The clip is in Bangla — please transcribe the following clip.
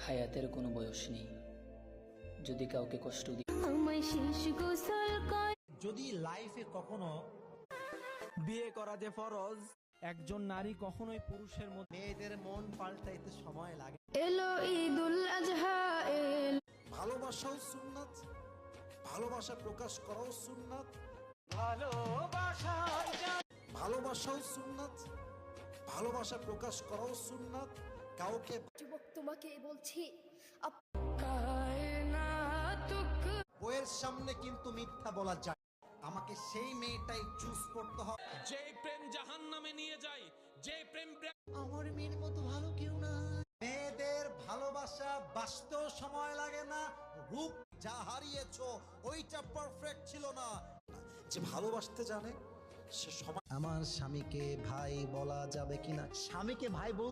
হায়াতের কোনো বয়স নেই। যদি কাউকে কষ্ট দিই, যদি লাইফে কখনো বিয়ে করা যে ফরজ, একজন নারী কখনোই পুরুষের মতো মেয়েদের মন পাল্টাইতে সময় লাগে। এলো ঈদুল আজহা ভালোবাসাও সুন্নাত, ভালোবাসা প্রকাশ করাও সুন্নাত, ভালোবাসাও সুন্নাত, ভালোবাসা প্রকাশ করাও সুন্নাত। কাউকে যুবক তোমাকে বলছি বইয়ের সামনে কিন্তু মিথ্যা বলা যায়। আমাকে সেই মেয়েটাই চুজ করতে হবে। যে প্রেম জাহান্নামে নিয়ে যায়, যে প্রেম আমার মেয়ের মতো ভালো কেউ না। মেয়েদের ভালোবাসা বাঁচতেও সময় লাগে না। রূপ যা হারিয়েছো ওইটা পারফেক্ট ছিল না। যে ভালোবাসতে জানে সে সময়। আমার স্বামীকে ভাই বলা যাবে কিনা? স্বামীকে ভাই বল